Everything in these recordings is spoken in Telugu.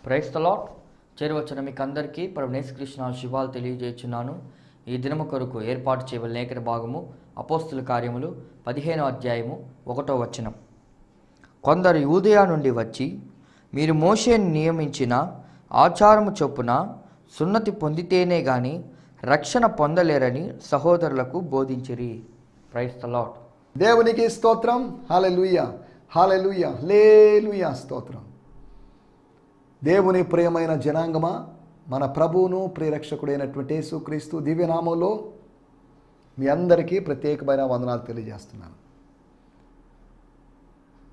Praise the lord. చేరవచ్చిన మీకు అందరికీ ప్రభువైన యేసుక్రీస్తు శుభాలు తెలియజేస్తున్నాను. ఈ దినము కొరకు ఏర్పాటు చేయబడిన లేఖన భాగము అపోస్తుల కార్యములు 15వ అధ్యాయము 1వ వచనం. కొందరు యూదయ నుండి వచ్చి, మీరు మోషేను నియమించిన ఆచారము చొప్పున సున్నతి పొందితేనే గాని రక్షణ పొందలేరని సహోదరులకు బోధించిరి. Praise the lord. దేవునికి స్తోత్రం. హల్లెలూయా, హల్లెలూయా, హల్లెలూయా, స్తోత్రం. దేవుని ప్రియమైన జనాంగమా, మన ప్రభువును ప్రియరక్షకుడైనటువంటి యేసుక్రీస్తు దివ్యనామంలో మీ అందరికీ ప్రత్యేకమైన వందనాలు తెలియజేస్తున్నాను.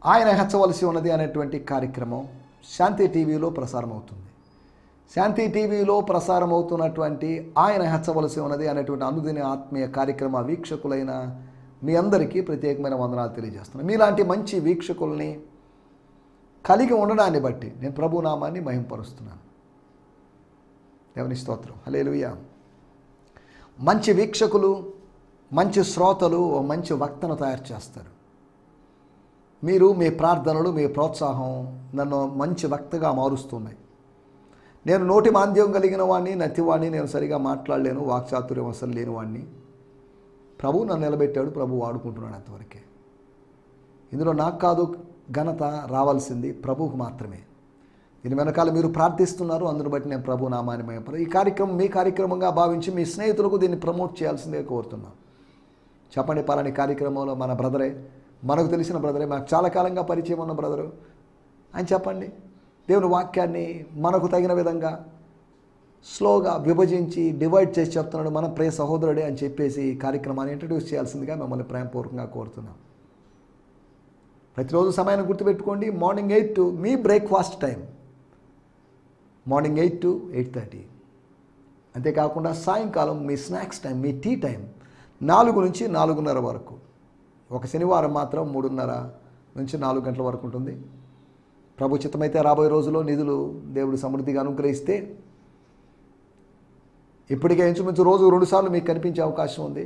ఆయన హెచ్చవలసి ఉన్నది అనేటువంటి కార్యక్రమం శాంతి టీవీలో ప్రసారం అవుతుంది. శాంతి టీవీలో ప్రసారం అవుతున్నటువంటి ఆయన హెచ్చవలసి ఉన్నది అనేటువంటి అనుదిన ఆత్మీయ కార్యక్రమ వీక్షకులైన మీ అందరికీ ప్రత్యేకమైన వందనాలు తెలియజేస్తున్నాను. మీలాంటి మంచి వీక్షకుల్ని కలిగి ఉండడాన్ని బట్టి నేను ప్రభునామాన్ని మహింపరుస్తున్నాను. దేవుని స్తోత్రం. హల్లెలూయా. మంచి వీక్షకులు, మంచి శ్రోతలు ఓ మంచి వక్తను తయారు చేస్తారు. మీరు మీ ప్రార్థనలు, మీ ప్రోత్సాహం నన్ను మంచి వక్తగా మారుస్తున్నాయి. నేను నోటి మాంద్యం కలిగిన వాడిని, నత్తివాడిని, నేను సరిగా మాట్లాడలేను, వాక్చాతుర్యం అసలు లేని వాడిని. ప్రభు నన్ను నిలబెట్టాడు, ప్రభు వాడుకుంటున్నాడు. అంతవరకే. ఇందులో నాకు కాదు ఘనత రావాల్సింది ప్రభువుకు మాత్రమే. దీని వెనకాల మీరు ప్రార్థిస్తున్నారు, అందును బట్టి నేను ప్రభు నామాన్ని మహింపరు. ఈ కార్యక్రమం మీ కార్యక్రమంగా భావించి మీ స్నేహితులకు దీన్ని ప్రమోట్ చేయాల్సిందిగా కోరుతున్నాను. చెప్పండి, పలాని కార్యక్రమంలో మన బ్రదరే, మనకు తెలిసిన బ్రదరే, మనకు చాలా కాలంగా పరిచయం ఉన్న బ్రదరు అని చెప్పండి. దేవుని వాక్యాన్ని మనకు తగిన విధంగా స్లోగా విభజించి డివైడ్ చేసి చెప్తున్నాడు, మన ప్రియ సహోదరుడే అని చెప్పేసి కార్యక్రమాన్ని ఇంట్రడ్యూస్ చేయాల్సిందిగా మిమ్మల్ని ప్రేమపూర్వకంగా కోరుతున్నాం. ప్రతిరోజు సమయాన్ని గుర్తుపెట్టుకోండి. Morning 8 to me breakfast time, morning 8 to 8:30. అంతేకాకుండా సాయంకాలం మీ స్నాక్స్ టైం, మీ టీ టైం 4 నుంచి 4:30 వరకు. ఒక శనివారం మాత్రం 3:30 నుంచి 4 గంటల వరకు ఉంటుంది. ప్రభు చిత్తమైతే రాబోయే రోజుల్లో నిధులు దేవుడు సమృద్ధిగా అనుగ్రహిస్తే ఇప్పటికే ఇంచుమించు రోజు 2 సార్లు మీకు కనిపించే అవకాశం ఉంది.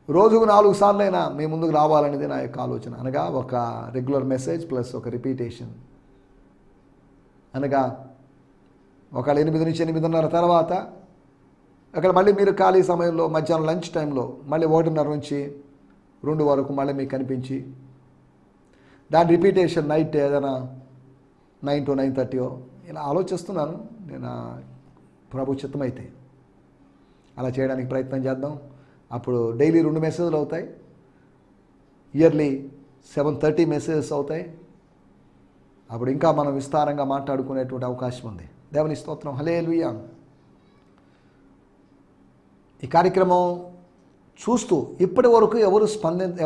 రోజుకు 4 సార్లైనా మీ ముందుకు రావాలనేది నా యొక్క ఆలోచన. అనగా ఒక రెగ్యులర్ మెసేజ్ ప్లస్ ఒక రిపీటేషన్. అనగా ఒకవేళ 8 నుంచి 8:30 తర్వాత అక్కడ మళ్ళీ మీరు ఖాళీ సమయంలో మధ్యాహ్నం లంచ్ టైంలో మళ్ళీ 1:30 నుంచి 2 వరకు మళ్ళీ మీకు కనిపించి దాని రిపీటేషన్ నైట్ ఏదైనా 9 to 9:30 ఇలా ఆలోచిస్తున్నాను. నేను ప్రభు చిత్తమైతే అలా చేయడానికి ప్రయత్నం చేద్దాం. అప్పుడు డైలీ 2 మెసేజ్లు అవుతాయి, ఇయర్లీ 730 మెసేజెస్ అవుతాయి. అప్పుడు ఇంకా మనం విస్తారంగా మాట్లాడుకునేటువంటి అవకాశం ఉంది. దేవుని స్తోత్రం. హల్లెలూయా. ఈ కార్యక్రమం చూస్తూ ఇప్పటి వరకు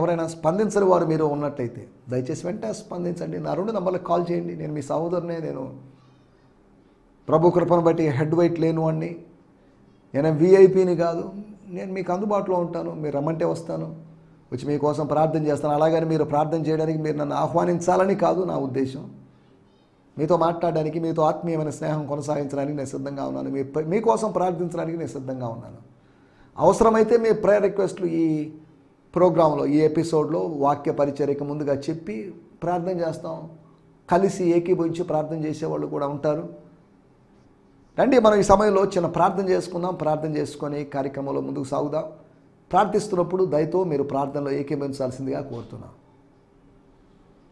ఎవరైనా స్పందించని వారు మీరు ఉన్నట్టయితే దయచేసి వెంటనే స్పందించండి. నా 2 నంబర్లకు కాల్ చేయండి. నేను మీ సహోదరునే. నేను ప్రభు కృపను బట్టి హెడ్ వెయిట్ లేని వాడిని, నేను విఐపిని కాదు. నేను మీకు అందుబాటులో ఉంటాను. మీరు రమ్మంటే వస్తాను, వచ్చి మీకోసం ప్రార్థన చేస్తాను. అలాగని మీరు ప్రార్థన చేయడానికి మీరు నన్ను ఆహ్వానించాలని కాదు నా ఉద్దేశం. మీతో మాట్లాడడానికి, మీతో ఆత్మీయమైన స్నేహం కొనసాగించడానికి నేను సిద్ధంగా ఉన్నాను. మీకోసం ప్రార్థించడానికి నేను సిద్ధంగా ఉన్నాను. అవసరమైతే మీ ప్రేయర్ రిక్వెస్ట్లు ఈ ప్రోగ్రాంలో, ఈ ఎపిసోడ్లో వాక్య పరిచర్యకు ముందుగా చెప్పి ప్రార్థన చేస్తాం. కలిసి ఏకీభవించి ప్రార్థన చేసేవాళ్ళు కూడా ఉంటారు. రండి, మనం ఈ సమయంలో చిన్న ప్రార్థన చేసుకుందాం. ప్రార్థన చేసుకొని కార్యక్రమంలో ముందుకు సాగుదాం. ప్రార్థిస్తున్నప్పుడు దయతో మీరు ప్రార్థనలో ఏకీభవించాల్సిందిగా కోరుతున్నాం.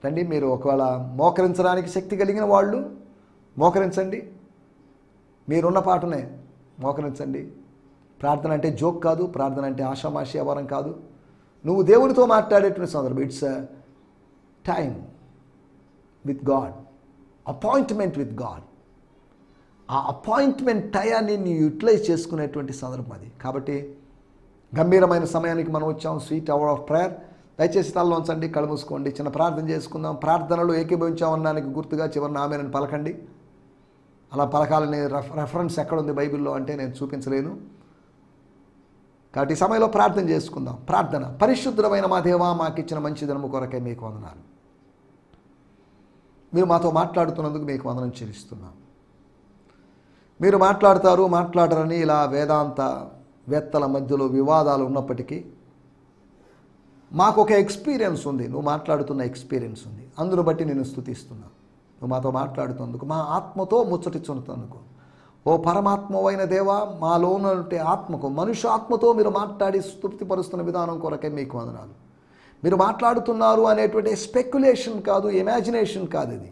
రండి, మీరు ఒకవేళ మోకరించడానికి శక్తి కలిగిన వాళ్ళు మోకరించండి. మీరున్న పాటనే మోకరించండి. ప్రార్థన అంటే జోక్ కాదు, ప్రార్థన అంటే ఆషామాషి వ్యవహారం కాదు. నువ్వు దేవునితో మాట్లాడేటువంటి సందర్భం. It's a time with God, appointment with God. ఆ అపాయింట్మెంట్ టయాన్ని నీ యూటిలైజ్ చేసుకునేటువంటి సందర్భం అది. కాబట్టి గంభీరమైన సమయానికి మనం వచ్చాం. Sweet hour of prayer. దయచేసి తలలో ఉంచండి, కళ్ళు మూసుకోండి, చిన్న ప్రార్థన చేసుకుందాం. ప్రార్థనలో ఏకీభవించామన్నానికి గుర్తుగా చివరిన ఆమేనని పలకండి. అలా పలకాలని రెఫరెన్స్ ఎక్కడుంది బైబిల్లో అంటే నేను చూపించలేను. కాబట్టి ఈ సమయంలో ప్రార్థన చేసుకుందాం. ప్రార్థన. పరిశుద్ధమైన మా దేవా, మాకు ఇచ్చిన మంచి దినము కొరకే మీకు వందనాలు. మీరు మాతో మాట్లాడుతున్నందుకు మీకు వందనం చెల్లిస్తున్నాం. మీరు మాట్లాడరని ఇలా వేదాంత వేత్తల మధ్యలో వివాదాలు ఉన్నప్పటికీ మాకు ఒక ఎక్స్పీరియన్స్ ఉంది. నువ్వు మాట్లాడుతున్న ఎక్స్పీరియన్స్ ఉంది. అందును బట్టి నేను స్తుతిస్తున్నాను. నువ్వు మాతో మాట్లాడుతున్నందుకు, మా ఆత్మతో ముచ్చటించున్నందుకు, ఓ పరమాత్మవైన దేవా, మాలో ఉన్నటువంటి ఆత్మకు, మనుష్య ఆత్మతో మీరు మాట్లాడి తృప్తిపరుస్తున్న విధానం కొరకే మీకు వందనాలు. మీరు మాట్లాడుతున్నారు అనేటువంటి స్పెక్యులేషన్ కాదు, ఇమాజినేషన్ కాదు, ఇది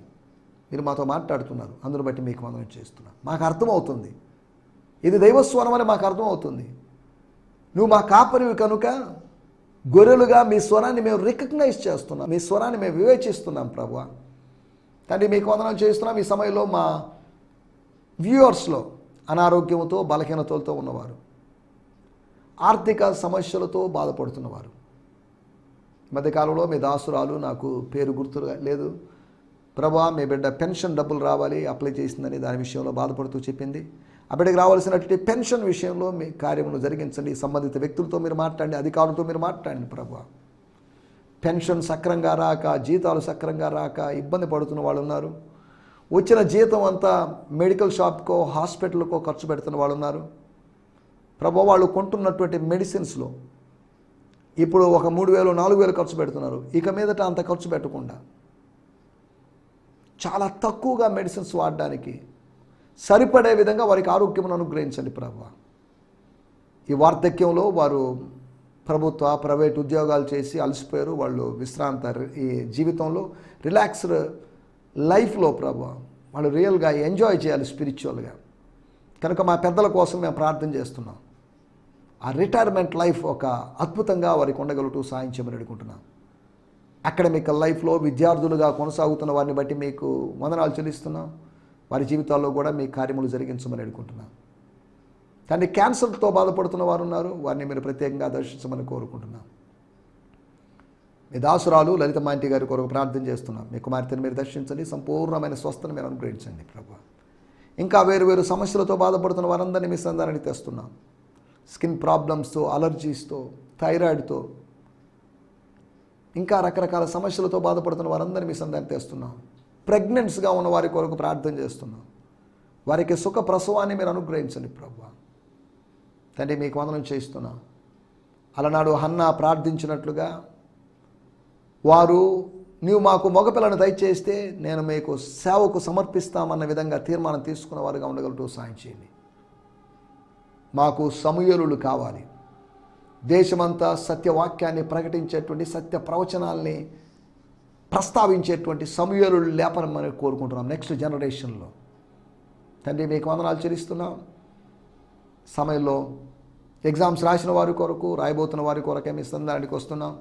మీరు మాతో మాట్లాడుతున్నారు. అందును బట్టి మీకు వందనం చేస్తున్నాం. మాకు అర్థమవుతుంది, ఇది దైవస్వరం అని మాకు అర్థమవుతుంది. నువ్వు మా కాపరివి కనుక గొర్రెలుగా మీ స్వరాన్ని మేము రికగ్నైజ్ చేస్తున్నాం, మీ స్వరాన్ని మేము వివేచిస్తున్నాం ప్రభువా. తండ్రి మీకు వందనాలు చేస్తున్నాం. ఈ సమయంలో మా వ్యూవర్స్లో అనారోగ్యంతో, బలహీనతలతో ఉన్నవారు, ఆర్థిక సమస్యలతో బాధపడుతున్నవారు, మధ్యకాలంలో మీ దాసురాలు, నాకు పేరు గుర్తు లేదు ప్రభా, మీ బిడ్డ పెన్షన్ డబ్బులు రావాలి అప్లై చేసిందని దాని విషయంలో బాధపడుతూ చెప్పింది. ఆ బిడ్డకి రావాల్సినటువంటి పెన్షన్ విషయంలో మీ కార్యమును జరిగించండి. సంబంధిత వ్యక్తులతో మీరు మాట్లాడండి, అధికారులతో మీరు మాట్లాడండి ప్రభా. పెన్షన్ సక్రంగా రాక, జీతాలు సక్రంగా రాక ఇబ్బంది పడుతున్న వాళ్ళు ఉన్నారు. వచ్చిన జీతం అంతా మెడికల్ షాప్కో, హాస్పిటల్కో ఖర్చు పెడుతున్న వాళ్ళు ఉన్నారు ప్రభా. వాళ్ళు కొంటున్నటువంటి మెడిసిన్స్లో ఇప్పుడు ఒక 3,000 4,000 ఖర్చు పెడుతున్నారు. ఇక మీదట అంత ఖర్చు పెట్టకుండా చాలా తక్కువగా మెడిసిన్స్ వాడడానికి సరిపడే విధంగా వారికి ఆరోగ్యమును అనుగ్రహించండి ప్రభా. ఈ వార్ధక్యంలో వారు ప్రభుత్వ, ప్రైవేట్ ఉద్యోగాలు చేసి అలసిపోయారు. వాళ్ళు విశ్రాంత ఈ జీవితంలో రిలాక్స్డ్ లైఫ్లో ప్రభా వాళ్ళు రియల్గా ఎంజాయ్ చేయాలి స్పిరిచువల్గా. కనుక మా పెద్దల కోసం మేము ప్రార్థన చేస్తున్నాం. ఆ రిటైర్మెంట్ లైఫ్ ఒక అద్భుతంగా వారికి ఉండగలుగుతూ సాయం చేయమని అడుగుతున్నాం. అకాడమిక్ లైఫ్లో విద్యార్థులుగా కొనసాగుతున్న వారిని బట్టి మీకు వందనాలు చెల్లిస్తున్నాం. వారి జీవితాల్లో కూడా మీ కార్యములు జరిగించమని అడుగుతున్నాం. కానీ క్యాన్సర్తో బాధపడుతున్న వారు ఉన్నారు, వారిని మీరు ప్రత్యేకంగా దర్శించమని కోరుకుంటున్నాం. మీ దాసురాలు లలిత మాంటి గారి కొరకు ప్రార్థన చేస్తున్నాం. మీ కుమార్తెను మీరు దర్శించండి, సంపూర్ణమైన స్వస్థను మీరు అనుగ్రహించండి ప్రభు. ఇంకా వేరు సమస్యలతో బాధపడుతున్న వారందరినీ మీ సంధానానికి తెస్తున్నాం. స్కిన్ ప్రాబ్లమ్స్తో, అలర్జీస్తో, థైరాయిడ్తో, ఇంకా రకరకాల సమస్యలతో బాధపడుతున్న వారందరినీ మీ సంధానానికి తెస్తున్నాం. ప్రెగ్నెంట్స్గా ఉన్న వారి కొరకు ప్రార్థన చేస్తున్నాం. వారికి సుఖ ప్రసవాన్ని మీరు అనుగ్రహించండి ప్రభు. తండ్రి మీకు వందనం చేస్తున్నాం. అలనాడు హన్నా ప్రార్థించినట్లుగా వారు నీవు మాకు మగపిల్లను దయచేస్తే నేను మీకు సేవకు సమర్పిస్తామన్న విధంగా తీర్మానం తీసుకున్న వారుగా ఉండగలుగుతూ సాయం చేయండి. మాకు సమూయేలులు కావాలి. దేశమంతా సత్యవాక్యాన్ని ప్రకటించేటువంటి, సత్య ప్రవచనాల్ని ప్రస్తావించేటువంటి సమూయేలులు లేపనమని కోరుకుంటున్నాం నెక్స్ట్ జనరేషన్లో. తండ్రి మీకు వందనాలు చెల్లిస్తున్నాం. సమయంలో ఎగ్జామ్స్ రాసిన వారి కొరకు, రాయబోతున్న వారి కొరకే మీ సంధానానికి వస్తున్నాం.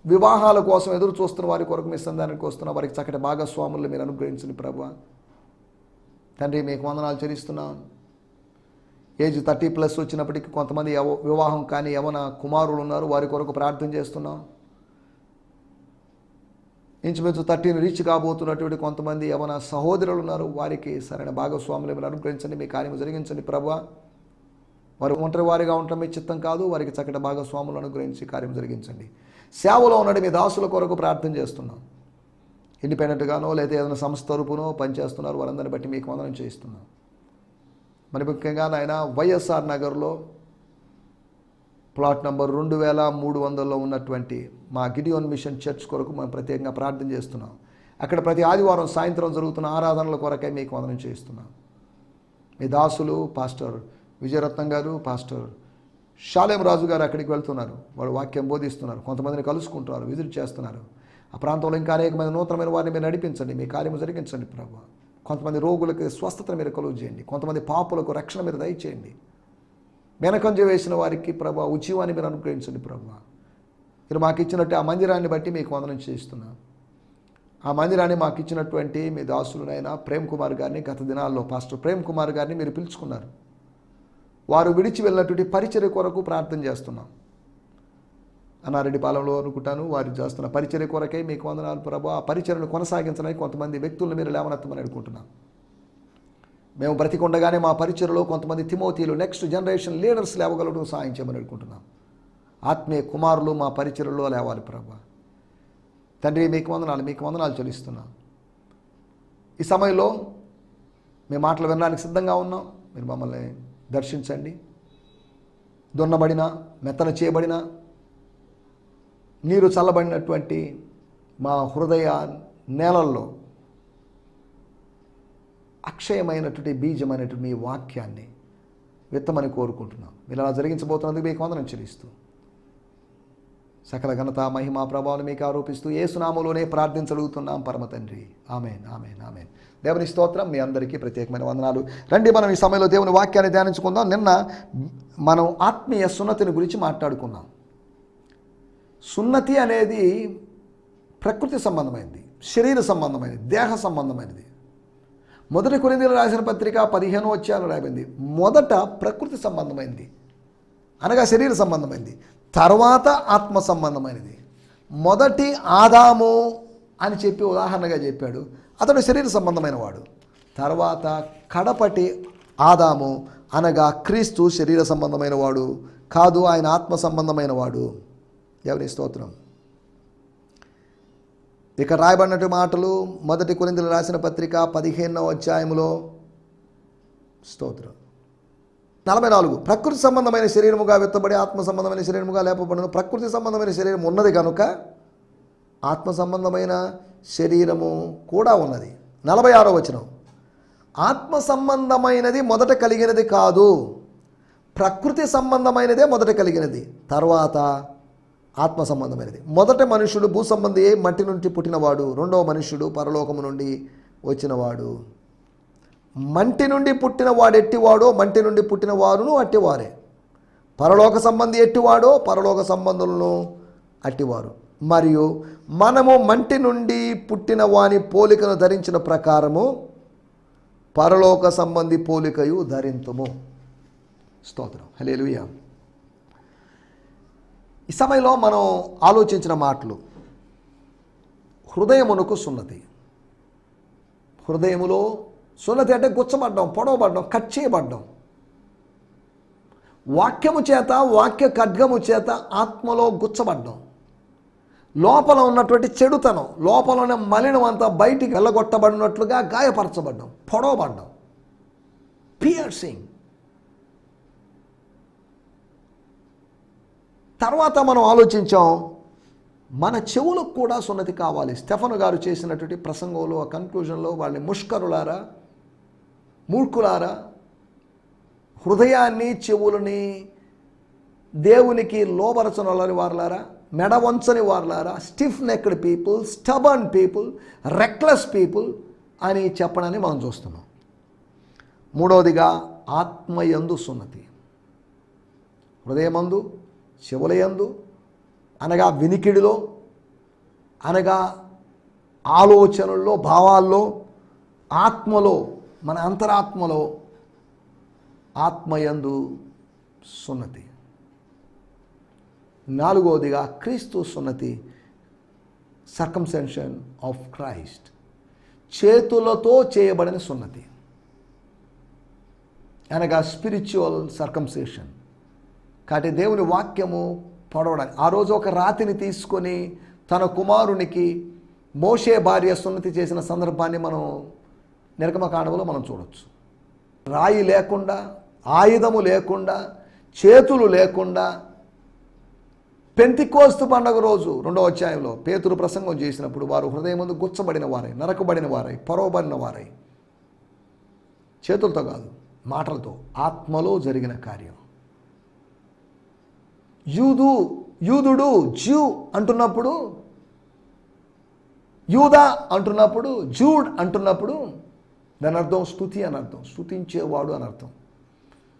వివాహాల కోసం ఎదురు చూస్తున్న వారి కొరకు మీ సంధానానికి వస్తున్నాం. వారికి చక్కటి భాగస్వాములు మీరు అనుగ్రహించండి ప్రభు. తండ్రి మీకు వందనాలు చెల్లిస్తున్నాం. ఏజ్ 30+ వచ్చినప్పటికీ కొంతమంది వివాహం కానీ యవన కుమారులు ఉన్నారు, వారి కొరకు ప్రార్థన చేస్తున్నాం. ఇంచుమించు 30 రీచ్ కాబోతున్నటువంటి కొంతమంది యవన సహోదరులు ఉన్నారు, వారికి సరైన భాగస్వాములు మీరు అనుగ్రహించండి, మీ కార్యం జరిగించండి ప్రభు. వారు ఒంటరి వారిగా ఉండటం మీ చిత్తం కాదు, వారికి చక్కటి భాగస్వాములు అనుగ్రహించి కార్యం జరిగించండి. సేవలో ఉన్నది మీ దాసుల కొరకు ప్రార్థన చేస్తున్నాం. ఇండిపెండెంట్గానో లేదా ఏదైనా సంస్థ తరపునో పనిచేస్తున్నారు, వారందరిని బట్టి మీకు వందనం చేయిస్తున్నాం. మరి ముఖ్యంగా నాయన వైఎస్ఆర్ నగర్లో ప్లాట్ నంబర్ 2300లో ఉన్నటువంటి మా గిడియోన్ మిషన్ చర్చ్ కొరకు మేము ప్రత్యేకంగా ప్రార్థన చేస్తున్నాం. అక్కడ ప్రతి ఆదివారం సాయంత్రం జరుగుతున్న ఆరాధనల కొరకై మీకు వందనం చేస్తున్నాం. మీ దాసులు పాస్టర్ విజయరత్నం గారు, పాస్టర్ షాలేం రాజు గారు అక్కడికి వెళ్తున్నారు. వాళ్ళు వాక్యం బోధిస్తున్నారు, కొంతమందిని కలుసుకుంటున్నారు, విజిట్ చేస్తున్నారు. ఆ ప్రాంతంలో ఇంకా అనేకమైన నూతనమైన వారిని మీరు నడిపించండి, మీ కార్యము జరిగించండి ప్రభు. కొంతమంది రోగులకు స్వస్థతను మీరు కలుగు చేయండి, కొంతమంది పాపులకు రక్షణ మీరు దయచేయండి. వెనకంజ వేసిన వారికి ప్రభు ఉజ్జీవాన్ని మీరు అనుగ్రహించండి ప్రభు. మీరు మాకు ఇచ్చినట్టు ఆ మందిరాన్ని బట్టి మీకు వందనం చేస్తున్నాం. ఆ మందిరాన్ని మాకు ఇచ్చినటువంటి మీ దాసులనైనా ప్రేమ్ కుమార్ గారిని, గత దినాల్లో పాస్టర్ ప్రేమ్ కుమార్ గారిని మీరు పిలుచుకున్నారు. వారు విడిచి వెళ్ళినటువంటి పరిచర్య కొరకు ప్రార్థన చేస్తున్నాం. అన్నారెడ్డిపాలెంలో అనుకుంటాను వారు చేస్తున్న పరిచర్య కొరకే మీకు వందనాలు ప్రభు. ఆ పరిచర్యను కొనసాగించడానికి కొంతమంది వ్యక్తులను మీరు లేవనెత్తమని అడుగుకుంటున్నాం. మేము బ్రతికొండగానే మా పరిచర్యలో కొంతమంది తిమోతీలు, నెక్స్ట్ జనరేషన్ లీడర్స్ లేవగలడం సాయం చేయమని అడుగుకుంటున్నాం. ఆత్మీయ కుమారులు మా పరిచర్యలో లేవాలి ప్రభు. తండ్రి మీకు వందనాలు చెల్లిస్తున్నాం. ఈ సమయంలో మేము మాటలు వినడానికి సిద్ధంగా ఉన్నాం. మీరు మమ్మల్ని దర్శించండి. దున్నబడిన, మెత్తన చేయబడిన, నీరు చల్లబడినటువంటి మా హృదయ నేలల్లో అక్షయమైనటువంటి బీజమైనటువంటి మీ వాక్యాన్ని విత్తమని కోరుకుంటున్నాం. మీరు అలా జరిగించబోతున్నందుకు మీకు వందనం చెల్లిస్తూ సకల ఘనత మహిమ ప్రభావాలు మీకు ఆరోపిస్తూ యేసునామములోనే ప్రార్థించగలుగుతున్నాం పరమ తండ్రి. ఆమేన్, ఆమేన్, ఆమేన్. దేవుని స్తోత్రం. మీ అందరికీ ప్రత్యేకమైన వందనాలు. రండి మనం ఈ సమయంలో దేవుని వాక్యాన్ని ధ్యానించుకుందాం. నిన్న మనం ఆత్మీయ సున్నతిని గురించి మాట్లాడుకున్నాం. సున్నతి అనేది ప్రకృతి సంబంధమైనది, శరీర సంబంధమైనది, దేహ సంబంధమైనది. 1 కొరింథీయులకు రాసిన పత్రిక 15వ అధ్యాయంలో రాయబడింది. మొదట ప్రకృతి సంబంధమైనది అనగా శరీర సంబంధమైనది, తర్వాత ఆత్మ సంబంధమైనది. మొదటి ఆదాము అని చెప్పి ఉదాహరణగా చెప్పాడు, అతడు శరీర సంబంధమైన వాడు. తర్వాత కడపటి ఆదాము అనగా క్రీస్తు శరీర సంబంధమైన వాడు కాదు, ఆయన ఆత్మ సంబంధమైన వాడు. దేవుని స్తోత్రం. ఇక రాయబడినట్టు మాటలు 1 కొరింథీయులకు రాసిన పత్రిక 15వ అధ్యాయములో స్తోత్రం 44. ప్రకృతి సంబంధమైన శరీరముగా విత్తబడి ఆత్మ సంబంధమైన శరీరముగా లేపబడును. ప్రకృతి సంబంధమైన శరీరం ఉన్నది కనుక ఆత్మ సంబంధమైన శరీరము కూడా ఉన్నది. 46వ వచనం, ఆత్మ సంబంధమైనది మొదట కలిగినది కాదు, ప్రకృతి సంబంధమైనదే మొదట కలిగినది, తర్వాత ఆత్మ సంబంధమైనది. మొదట మనుష్యుడు భూ సంబంధి మట్టి నుండి పుట్టినవాడు, రెండవ మనుష్యుడు పరలోకము నుండి వచ్చినవాడు. మంటి నుండి పుట్టిన వాడు ఎట్టివాడో మంటి నుండి పుట్టిన వారును అట్టివారే. పరలోక సంబంధి ఎట్టివాడో పరలోక సంబంధులను అట్టివారు. మరియు మనము మంటి నుండి పుట్టిన వాని పోలికను ధరించిన ప్రకారము పరలోక సంబంధి పోలికయు ధరింతుము. స్తోత్రం. హల్లెలూయా. ఈ సమయంలో మనం ఆలోచించిన మాటలు, హృదయమునకు సున్నతి. హృదయములో సున్నతి అంటే గుచ్చబడ్డం, పొడవబడ్డం, కట్ చేయబడ్డం. వాక్యము చేత, వాక్య ఖడ్గము చేత ఆత్మలో గుచ్చబడ్డం. లోపల ఉన్నటువంటి చెడుతనం, లోపల ఉన్న మలినం అంతా బయటికి వెళ్ళగొట్టబడినట్లుగా గాయపరచబడ్డం, పొడవబడ్డం, పియర్సింగ్. తర్వాత మనం ఆలోచించాం, మన చెవులకు కూడా సున్నతి కావాలి. స్టెఫను గారు చేసినటువంటి ప్రసంగంలో ఆ కన్క్లూజన్లో వాళ్ళని ముష్కరులారా, మూర్ఖులారా, హృదయాన్ని చెవులని దేవునికి లోబరచని వారులారా, మెడ వంచని వారులారా, stiff నెక్డ్ people, stubborn people, reckless people అని చెప్పడాన్ని మనం చూస్తున్నాం. మూడవదిగా ఆత్మయందు సున్నతి. హృదయమందు, చెవులయందు అనగా వినికిడిలో, అనగా ఆలోచనల్లో, భావాల్లో, ఆత్మలో, మన అంతరాత్మలో ఆత్మయందు సున్నతి. నాలుగవదిగా క్రీస్తు సున్నతి, సర్కంసెషన్ ఆఫ్ క్రైస్ట్, చేతులతో చేయబడిన సున్నతి అనగా స్పిరిచువల్ సర్కంసెషన్. కాబట్టి దేవుని వాక్యము పొడవడానికి ఆ రోజు ఒక రాతిని తీసుకొని తన కుమారునికి మోషే భార్య సున్నతి చేసిన సందర్భాన్ని మనం నిర్గమకాండములో మనం చూడవచ్చు. రాయి లేకుండా, ఆయుధము లేకుండా, చేతులు లేకుండా పెంతెకోస్తు పండగ రోజు 2వ అధ్యాయంలో పేతురు ప్రసంగం చేసినప్పుడు వారు హృదయమందు గుచ్చబడిన వారై, నరకబడిన వారై, పొరవబడిన వారై, చేతులతో కాదు మాటలతో, ఆత్మలో జరిగిన కార్యం. యూదుడు జ్యూ అంటున్నప్పుడు, యూదా అంటున్నప్పుడు, జూడ్ అంటున్నప్పుడు దాని అర్థం స్తుతి అని అర్థం, స్తుతించేవాడు అని అర్థం.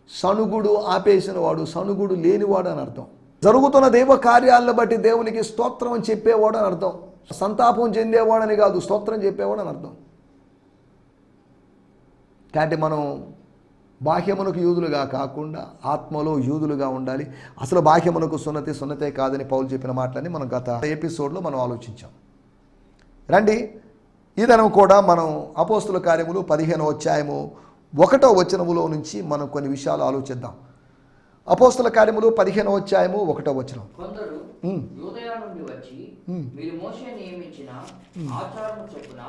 సనుగుడు ఆపేసిన వాడు, సనుగుడు లేనివాడు అని అర్థం. జరుగుతున్న దైవ కార్యాలను బట్టి దేవునికి స్తోత్రం అని చెప్పేవాడు అని అర్థం. సంతాపం చెందేవాడని కాదు, స్తోత్రం చెప్పేవాడు అని అర్థం. కాబట్టి మనం బాహ్యమునకు యూదులుగా కాకుండా ఆత్మలో యూదులుగా ఉండాలి. అసలు బాహ్యమునకు సున్నతే కాదని పౌలు చెప్పిన మాటలని మనం గత ఎపిసోడ్లో మనం ఆలోచించాం. రండి, ఈ దినం కూడా మనం అపోస్తుల కార్యములు 15వ అధ్యాయము 1వ వచనములో నుంచి మనం కొన్ని విషయాలు ఆలోచిద్దాం. అపోస్తుల కార్యములు 15వ అధ్యాయము 1వ వచనం. కొందరు యూదయ నుండి వచ్చి మీరు మోషే నియమించిన ఆచారము చొప్పున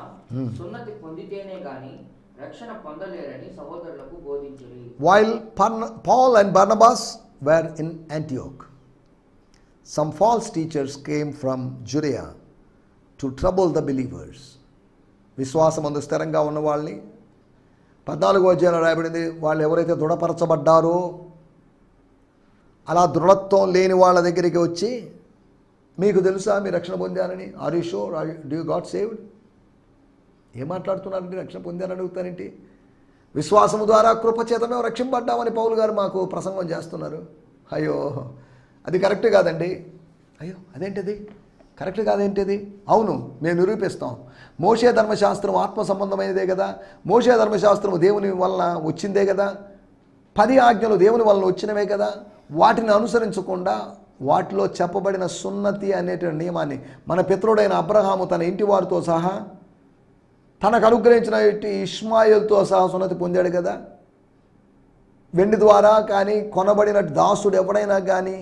సున్నతి పొందితేనే గాని రక్షణ పొందలేరని సహోదరులకు బోధించుడి. While Paul and Barnabas were in Antioch, some false teachers came from Judea to trouble the believers. విశ్వాసమందు స్థిరంగా ఉన్న వాళ్ళని, 14వ అధ్యాయంలో రాయబడింది, వాళ్ళు ఎవరైతే దృఢపరచబడ్డారో అలా దృఢత్వం లేని వాళ్ళ దగ్గరికి వచ్చి, మీకు తెలుసా మీరు రక్షణ పొందారని? Are you sure? Do you got saved? ఏం మాట్లాడుతున్నారండి? రక్షణ పొందారని అడుగుతారేంటి? విశ్వాసము ద్వారా కృపచేత మేము రక్షింపడ్డామని పౌలు గారు మాకు ప్రసంగం చేస్తున్నారు. అయ్యో అది కరెక్ట్ కాదండి. అయ్యో అదేంటిది కరెక్ట్ కాదేంటిది? అవును, మేము నిరూపిస్తాం. మోషే ధర్మశాస్త్రం ఆత్మ సంబంధమైనదే కదా. మోషే ధర్మశాస్త్రం దేవుని వలన వచ్చిందే కదా. 10 ఆజ్ఞలు దేవుని వలన వచ్చినవే కదా. వాటిని అనుసరించకుండా వాటిలో చెప్పబడిన సున్నతి అనేటువంటి నియమాన్ని మన పితరుడైన అబ్రహాము తన ఇంటి వారితో సహా తనకు అనుగ్రహించిన ఇష్మాయేలుతో సహా సున్నతి పొందాడు కదా. వెండి ద్వారా కానీ కొనబడిన దాసుడు ఎవడైనా కానీ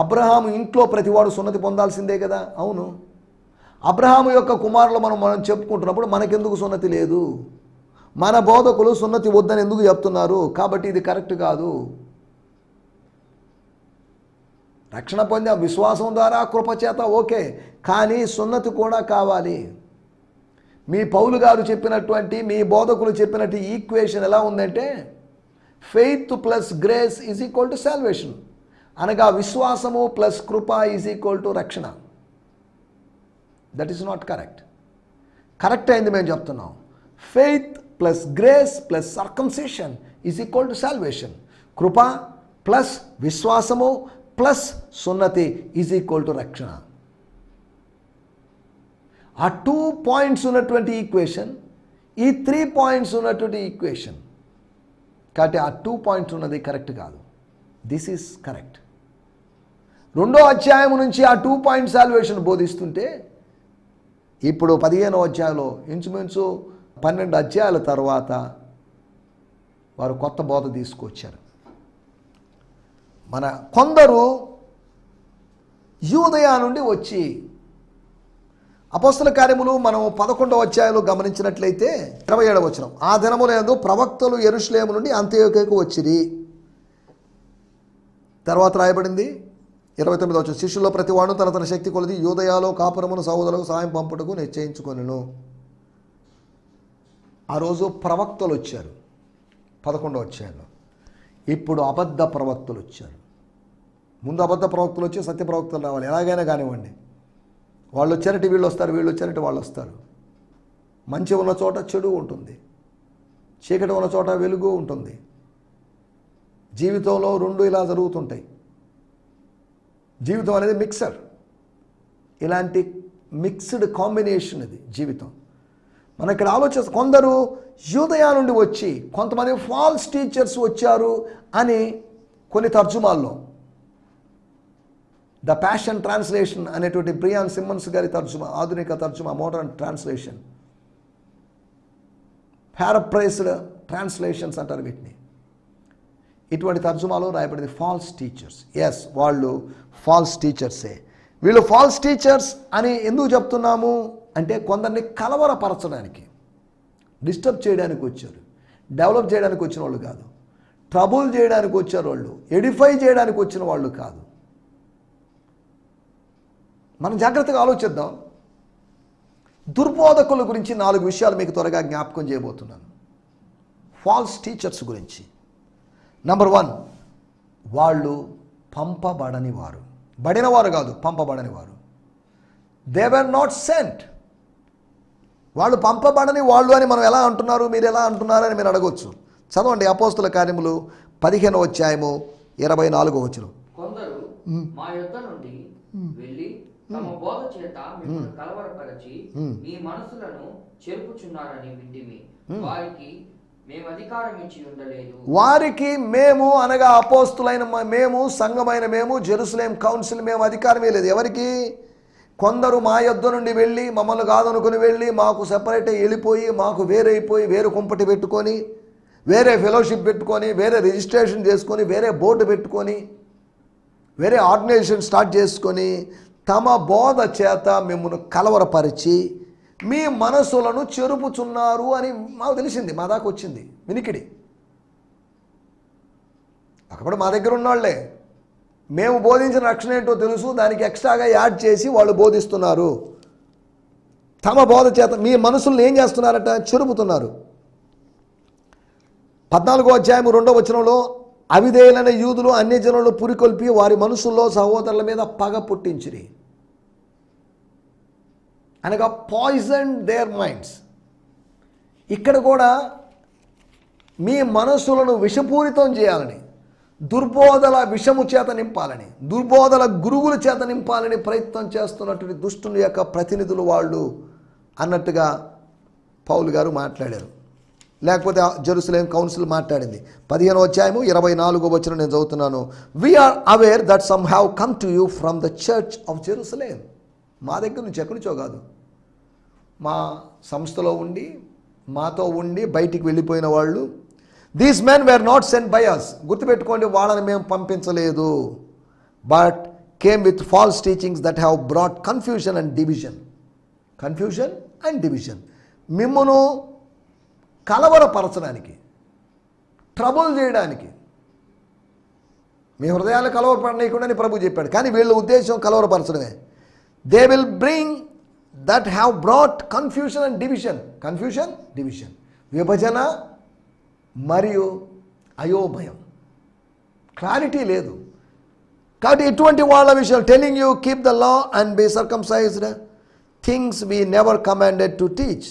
అబ్రహాము ఇంట్లో ప్రతివాడు సున్నతి పొందాల్సిందే కదా. అవును, అబ్రహాము యొక్క కుమారులు మనం చెప్పుకుంటున్నప్పుడు మనకెందుకు సున్నతి లేదు? మన బోధకులు సున్నతి వద్దని ఎందుకు చెప్తున్నారు? కాబట్టి ఇది కరెక్ట్ కాదు. రక్షణ పొందే విశ్వాసం ద్వారా కృపచేత ఓకే, కానీ సున్నతి కూడా కావాలి. మీ పౌలు గారు చెప్పినటువంటి, మీ బోధకులు చెప్పినట్టు ఈక్వేషన్ ఎలా ఉందంటే, faith plus grace is equal to salvation, అనగా విశ్వాసము ప్లస్ కృప ఈజ్ ఈక్వల్ టు రక్షణ. That is not correct. Correct అయింది మేము చెప్తున్నాం. Faith plus grace plus circumcision is equal to salvation. కృప ప్లస్ విశ్వాసము ప్లస్ సున్నతి ఈజ్ ఈక్వల్ టు రక్షణ. ఆ 2 పాయింట్స్ ఉన్నటువంటి ఈక్వేషన్, ఈ 3 పాయింట్స్ ఉన్నటువంటి ఈక్వేషన్. కాబట్టి ఆ 2 పాయింట్స్ ఉన్నది కరెక్ట్ కాదు. This is correct. 2వ అధ్యాయం నుంచి ఆ 2 పాయింట్ సాల్వేషన్ బోధిస్తుంటే, ఇప్పుడు 15వ అధ్యాయంలో ఇంచుమించు 12 అధ్యాయాల తర్వాత వారు కొత్త బోధ తీసుకొచ్చారు. మన కొందరు యూదయ నుండి వచ్చి, అపోస్తల కార్యములు మనం 11వ అధ్యాయంలో గమనించినట్లయితే 27వ వచనం, ఆ దినములందు ప్రవక్తలు యెరూషలేము నుండి అంతియోక్యకు వచ్చిరి. తర్వాత రాయబడింది 29వ వచనం, శిష్యుల్లో ప్రతివాడు తన తన శక్తి కొలది యూదయలో కాపురమును సహోదరులకు సాయం పంపుటకు నిశ్చయించుకొనెను. ఆ రోజు ప్రవక్తలు వచ్చారు 11వ అధ్యాయంలో. ఇప్పుడు అబద్ధ ప్రవక్తలు వచ్చారు. ముందు అబద్ధ ప్రవక్తలు వచ్చి సత్య ప్రవక్తలు రావాలి, ఎలాగైనా కానివ్వండి. వాళ్ళు వచ్చారంటే వీళ్ళు వస్తారు, వీళ్ళు వచ్చారంటే వాళ్ళు వస్తారు. మంచి ఉన్న చోట చెడు ఉంటుంది, చీకటి ఉన్న చోట వెలుగు ఉంటుంది. జీవితంలో 2 ఇలా జరుగుతుంటాయి. జీవితం అనేది మిక్సర్. ఇలాంటి మిక్స్డ్ కాంబినేషన్ ఇది జీవితం. మనం ఇక్కడ ఆలోచిస్తాం, కొందరు యూదయ నుండి వచ్చి, కొంతమంది ఫాల్స్ టీచర్స్ వచ్చారు అని కొన్ని తర్జుమాల్లో, ద ప్యాషన్ ట్రాన్స్లేషన్ అనేటువంటి బ్రియాన్ సిమ్మన్స్ గారి తర్జుమా, ఆధునిక తర్జుమా, మోడర్న్ ట్రాన్స్లేషన్, పారాఫ్రేజ్డ్ ట్రాన్స్లేషన్స్ అంటారు వీటిని. ఇటువంటి తర్జుమాలో రాయబడింది ఫాల్స్ టీచర్స్. ఎస్, వాళ్ళు ఫాల్స్ టీచర్సే. వీళ్ళు ఫాల్స్ టీచర్స్ అని ఎందుకు చెప్తున్నాము అంటే, కొందరిని కలవరపరచడానికి, డిస్టర్బ్ చేయడానికి వచ్చారు. డెవలప్ చేయడానికి వచ్చిన వాళ్ళు కాదు, ట్రబుల్ చేయడానికి వచ్చారు వాళ్ళు, ఎడిఫై చేయడానికి వచ్చిన వాళ్ళు కాదు. మనం జాగ్రత్తగా ఆలోచిద్దాం. దుర్బోధకుల గురించి 4 విషయాలు మీకు త్వరగా జ్ఞాపకం చేయబోతున్నాను. ఫాల్స్ టీచర్స్ గురించి. నంబర్ 1, వాళ్ళు పంపబడని వారు. బడినవారు కాదు, పంపబడని వారు. They were not cent. వాళ్ళు పంపబడని వాళ్ళు అని మనం ఎలా అంటున్నారు, మీరు ఎలా అంటున్నారు అని మీరు అడగవచ్చు. చదవండి అపోస్తల కార్యములు 15వ అధ్యాయము 24వ వచనం. కొందరు మా యొద్ద నుండి వెళ్ళి తమ బోధ చేత మిమ్మల్ని కలవరపరచి మీ మనసులను చెరుపుచున్నారని వింటిమి. వారికి మేము అధికారం ఇచ్చి ఉండలేదు. వారికి మేము అనగా అపోస్తులైన మేము, సంఘమైన మేము, జెరూసలేం కౌన్సిల్ మేము అధికారమే లేదు. ఎవరికి? కొందరు మా యొద్ద నుండి వెళ్ళి, మమ్మల్ని కాదనుకుని వెళ్ళి, మాకు సెపరేట్ వెళ్ళిపోయి, మాకు వేరైపోయి, వేరే కుంపటి పెట్టుకొని, వేరే ఫెలోషిప్ పెట్టుకొని, వేరే రిజిస్ట్రేషన్ చేసుకొని, వేరే బోర్డు పెట్టుకొని, వేరే ఆర్గనైజేషన్ స్టార్ట్ చేసుకొని, తమ బోధ చేత మిమ్మల్ని కలవరపరిచి మీ మనసులను చెరుపుచున్నారు అని మాకు తెలిసింది. మా దాకా వచ్చింది వినికిడి. అక్కడ మా దగ్గర ఉన్నవాళ్లే, మేము బోధించిన రక్షణ ఏంటో తెలుసు, దానికి ఎక్స్ట్రాగా యాడ్ చేసి వాళ్ళు బోధిస్తున్నారు. తమ బోధ చేత మీ మనసులను ఏం చేస్తున్నారట? చెరుపుతున్నారు. 14వ అధ్యాయం 2వ వచనంలో అవిధేయులైన యూదులు అన్యజనులను పురికొల్పి వారి మనసుల్లో సహోదరుల మీద పగ పుట్టించిరి, అనగా పాయిజన్ దేర్ మైండ్స్. ఇక్కడ కూడా మీ మనస్సులను విషపూరితం చేయాలని, దుర్బోధల విషము చేత నింపాలని, దుర్బోధల గురువుల చేత నింపాలని ప్రయత్నం చేస్తున్నటువంటి దుష్టుని యొక్క ప్రతినిధులు వాళ్ళు అన్నట్టుగా పౌలు గారు మాట్లాడారు. లేకపోతే జెరూసలేం కౌన్సిల్ మాట్లాడింది. 15వ అధ్యాయము 24వ వచనం నేను చదువుతున్నాను. We are aware that some have come to you from the church of Jerusalem. మా దగ్గర నుంచి ఎక్కడి నుంచో కాదు, మా సంస్థలో ఉండి మాతో ఉండి బయటికి వెళ్ళిపోయిన వాళ్ళు. These men were not sent by us. గుర్తుపెట్టుకోండి, వాళ్ళని మేము పంపించలేదు. But came with false teachings that have brought confusion and division. Confusion and division, మిమ్మును కలవరపరచడానికి, ట్రబుల్ చేయడానికి. మీ హృదయాలు కలవరపడనీయకుండానే ప్రభు చెప్పాడు, కానీ వీళ్ళ ఉద్దేశం కలవరపరచడమే. They will bring that have brought confusion and division. Confusion, division, విభజన మరియు అయోమయం, క్లారిటీ లేదు. కాబట్టి ఇటువంటి వాళ్ళ విషయం telling you keep the law and be circumcised, things we never commanded to teach.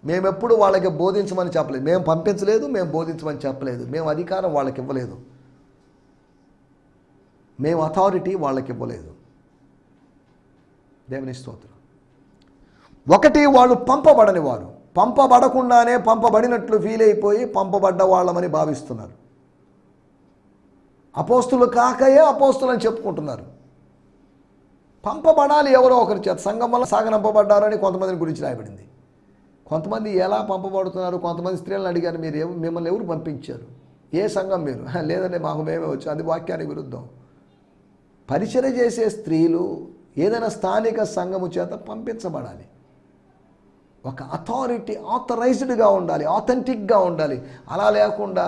మేము ఎప్పుడు వాళ్ళకి బోధించమని చెప్పలేదు, మేము పంపించలేదు, మేము బోధించమని చెప్పలేదు, మేము అధికారం వాళ్ళకి ఇవ్వలేదు, మేము అథారిటీ వాళ్ళకి ఇవ్వలేదు. దేవుని స్తోత్రం. ఒకటి, వాళ్ళు పంపబడని వారు, పంపబడకుండానే పంపబడినట్లు ఫీల్ అయిపోయి పంపబడ్డ వాళ్ళమని భావిస్తున్నారు. అపోస్తులు కాకయే అపోస్తులని చెప్పుకుంటున్నారు. పంపబడాలి ఎవరో ఒకరి చేత, సంఘం వల్ల సాగనంపబడ్డారని కొంతమందిని గురించి రాయబడింది. కొంతమంది ఎలా పంపబడుతున్నారు? కొంతమంది స్త్రీలను అడిగారు, మీరు మిమ్మల్ని ఎవరు పంపించారు? ఏ సంఘం మీరు? లేదండి, మాకు మేమే వచ్చాం. అది వాక్యానికి విరుద్ధం. పరిచర్య చేసే స్త్రీలు ఏదైనా స్థానిక సంఘము చేత పంపించబడాలి. ఒక అథారిటీ, ఆథరైజ్డ్గా ఉండాలి, ఆథెంటిక్గా ఉండాలి. అలా లేకుండా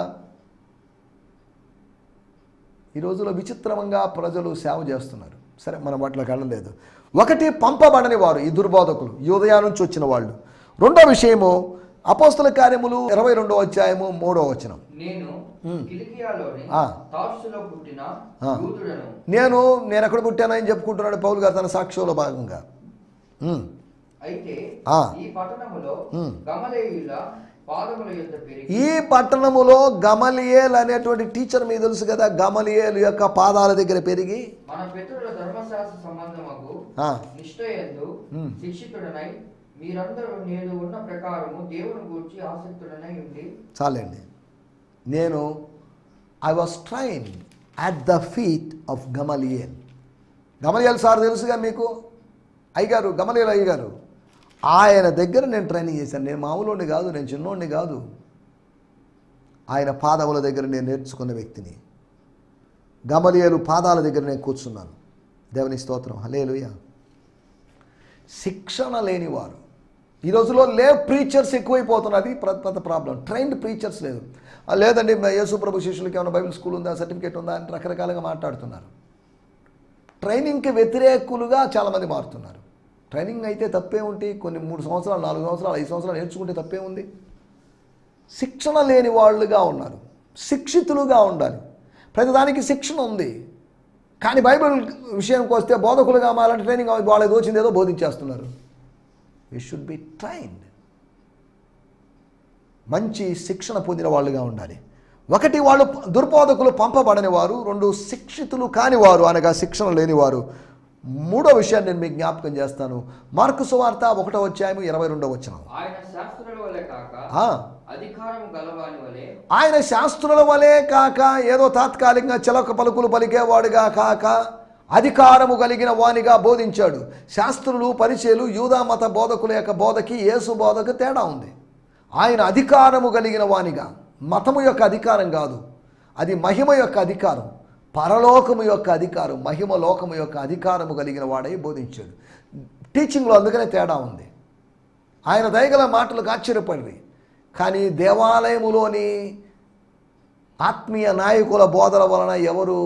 ఈ రోజుల్లో విచిత్రంగా ప్రజలు సేవ చేస్తున్నారు. సరే, మన వాటిలోకి వెళ్ళలేదు. ఒకటి, పంపబడని వారు, ఈ దుర్బోధకులు, యూదయ నుంచి వచ్చిన వాళ్ళు. రెండో విషయము, అపోస్తల కార్యములు 22వ అధ్యాయము 3వ వచనం. నేను ఎక్కడ పుట్టానని చెప్పుకుంటున్నాడు పౌలు గారు తన సాక్ష్యంలో భాగంగా. ఈ పట్టణములో గమలియేల్ అనేటువంటి టీచర్ మీకు తెలుసు కదా, గమలియేల్ యొక్క పాదాల దగ్గర పెరిగి మన పితరుల ధర్మశాస్త్ర సంబంధముకు నిష్ఠయందు శిక్షితుడనై మీరందరూ నేను ఉన్న ప్రకారము దేవుని గురించి ఆసక్తుడనై ఉండి. చాలండి. నేను I was trained at the feet of Gamaliel. Gamaliel sir తెలుసుగా మీకు, అయ్యగారు, గమలియేల్ అయ్యగారు. ఆయన దగ్గర నేను ట్రైనింగ్ చేశాను. నేను మామూలుని కాదు, నేను చిన్నోడిని కాదు. ఆయన పాదముల దగ్గర నేను నేర్చుకున్న వ్యక్తిని. గమలియేలు పాదాల దగ్గర నేను కూర్చున్నాను. దేవుని స్తోత్రం, హల్లెలూయా. శిక్షణ లేనివారు ఈ రోజులో ప్రీచర్స్ ఎక్కువైపోతున్నది పెద్ద ప్రాబ్లం. ట్రైన్డ్ ప్రీచర్స్ లేదు. లేదండి, యేసు ప్రభు శిష్యులకి ఏమైనా బైబిల్ స్కూల్ ఉందా, సర్టిఫికేట్ ఉందా అని రకరకాలుగా మాట్లాడుతున్నారు. ట్రైనింగ్కి వ్యతిరేకులుగా చాలామంది మారుతున్నారు. ట్రైనింగ్ అయితే తప్పే ఉంటే కొన్ని 3 సంవత్సరాలు, 4 సంవత్సరాలు, 5 సంవత్సరాలు నేర్చుకుంటే తప్పే ఉంది. శిక్షణ లేని వాళ్ళుగా ఉన్నారు. శిక్షితులుగా ఉండాలి. ప్రతిదానికి శిక్షణ ఉంది. కానీ బైబిల్ విషయంకి వస్తే బోధకులుగా మాలాంటి ట్రైనింగ్ వాళ్ళకి దోచింది ఏదో బోధించేస్తున్నారు. We should be trained. మంచి శిక్షణ పొందిన వాళ్ళుగా ఉండాలి. ఒకటి, వాళ్ళు దుర్బోధకులు, పంపబడని వారు. 2, శిక్షితులు కానివారు, అనగా శిక్షణ లేనివారు. మూడో విషయాన్ని నేను మీకు జ్ఞాపకం చేస్తాను. మార్కు సువార్త 1వ అధ్యాయము 22వ వచనం. ఆయన శాస్త్రుల వలె కాక ఏదో తాత్కాలికంగా చిలక పలుకులు పలికేవాడుగా కాక అధికారము కలిగిన వానిగా బోధించాడు. శాస్త్రులు, పరిచయులు, యూదా మత బోధకుల యొక్క బోధకి యేసు బోధకు తేడా ఉంది. ఆయన అధికారము కలిగిన వానిగా, మతము యొక్క అధికారం కాదు, అది మహిమ యొక్క అధికారం, పరలోకము యొక్క అధికారం, మహిమ లోకము యొక్క అధికారము కలిగిన వాడై బోధించాడు. టీచింగ్లో అందుకనే తేడా ఉంది. ఆయన దయగల మాటలకు ఆశ్చర్యపడి, కానీ దేవాలయములోని ఆత్మీయ నాయకుల బోధల వలన ఎవరు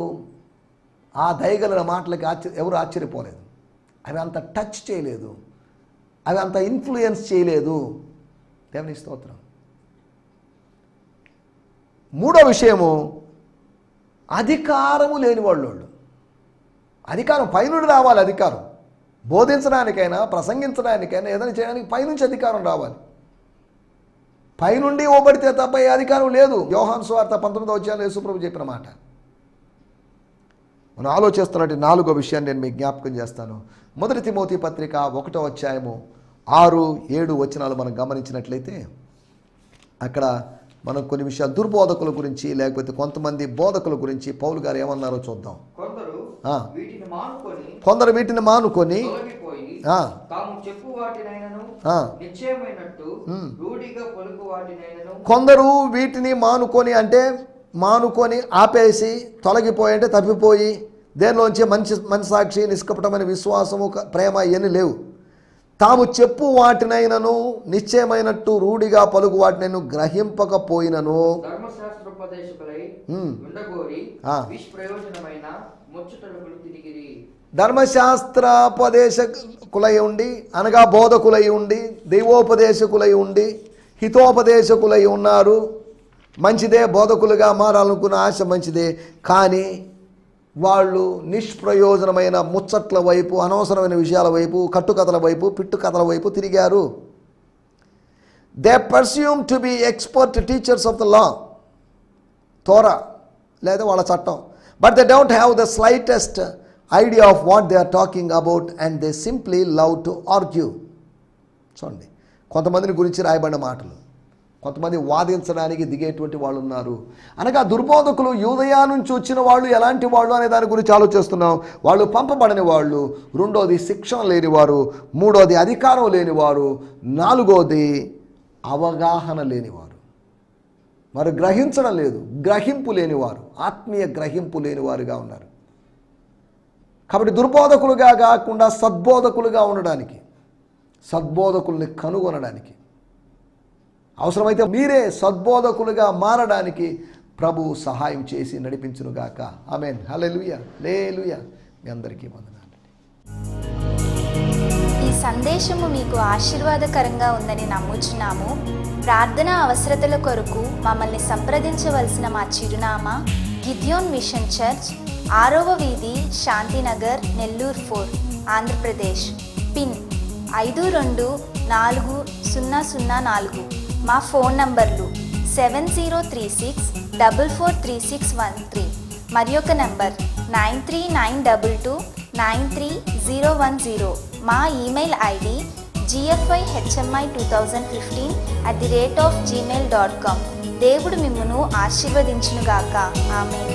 ఆ దయగల మాటలకి ఎవరు ఆశ్చర్యపోలేదు. అవి అంత టచ్ చేయలేదు, అవి అంత ఇన్ఫ్లుయెన్స్ చేయలేదు. దేవుని స్తోత్రం. మూడో విషయము, అధికారము లేని వాళ్ళు. అధికారం పైనుండి రావాలి. అధికారం బోధించడానికైనా ప్రసంగించడానికైనా ఏదైనా చేయడానికి పైనుంచి అధికారం రావాలి. పైనుండి ఇవ్వబడితే తప్ప ఏ అధికారం లేదు. యోహాను సువార్త 19వ అధ్యాయంలో యేసుప్రభు చెప్పిన మాట. మనం ఆలోచిస్తున్నట్టు 4వ విషయాన్ని నేను మీకు జ్ఞాపకం చేస్తాను. 1 తిమోతి పత్రిక 1వ అధ్యాయము 6, 7 వచనాలు మనం గమనించినట్లయితే అక్కడ మనం కొన్ని విషయాలు దుర్బోధకుల గురించి లేకపోతే కొంతమంది బోధకుల గురించి పౌలు గారు ఏమన్నారో చూద్దాం. కొందరు వీటిని మానుకొని కొందరు వీటిని అంటే మానుకొని ఆపేసి తొలగిపోయి అంటే తప్పిపోయి దేనిలోంచి మంచి సాక్షి నిష్కపటమైన విశ్వాసము ప్రేమ ఇవన్నీ లేవు. తాము చెప్పు వాటినైనను నిశ్చయమైనట్టు రూఢిగా పలుకు వాటినైనా గ్రహింపకపోయినను ధర్మశాస్త్రోపదేశకులై ఉండి అనగా బోధకులై ఉండి దైవోపదేశకులై ఉండి హితోపదేశకులై ఉన్నారు. మంచిదే, బోధకులుగా మారాలనుకున్న ఆశ మంచిదే. కానీ వాళ్ళు నిష్ప్రయోజనమైన ముచ్చట్ల వైపు, అనవసరమైన విషయాల వైపు, కట్టుకథల వైపు, పిట్టు కథల వైపు తిరిగారు. They presume to be expert teachers of the law, Torah లేదా వాళ్ళ చట్టం. But they don't have the slightest idea of what they are talking about and they simply love to argue. చూడండి, కొంతమందిని గురించి రాయబడిన మాటలు. కొంతమంది వాదించడానికి దిగేటువంటి వాళ్ళు ఉన్నారు. అనగా దుర్బోధకులు యూదయ నుంచి వచ్చిన వాళ్ళు ఎలాంటి వాళ్ళు అనే దాని గురించి ఆలోచిస్తున్నాం. వాళ్ళు పంపబడని వాళ్ళు. రెండోది శిక్షణ లేనివారు. మూడోది అధికారం లేనివారు. నాలుగోది అవగాహన లేనివారు. వారు గ్రహించడం లేదు, గ్రహింపు లేనివారు, ఆత్మీయ గ్రహింపు లేనివారుగా ఉన్నారు. కాబట్టి దుర్బోధకులుగా కాకుండా సద్బోధకులుగా ఉండడానికి, సద్బోధకుల్ని కనుగొనడానికి, అవసరమైతే మీరే సద్బోధకులుగా మారడానికి ప్రభు సహాయం చేసి నడిపించునుగాక. ఆమేన్. హల్లెలూయా, హల్లెలూయా. మీ అందరికీ వందనాలు. ఈ సందేశము మీకు ఆశీర్వాదకరంగా ఉందని నమ్ముచున్నాము. ప్రార్థనా అవసరతల కొరకు మమ్మల్ని సంప్రదించవలసిన మా చిరునామా గిద్యోన్ మిషన్ చర్చ్, 6వ వీధి, శాంతినగర్, నెల్లూరు 4, ఆంధ్రప్రదేశ్. పిన్ 524004. మా ఫోన్ నంబర్లు 7036443613 మరి ఒక నంబర్ 9392293010. మా ఈమెయిల్ ఐడి gfihmi2015@gmail.com. దేవుడు మిమ్మును ఆశీర్వదించునుగాక. ఆమేన్.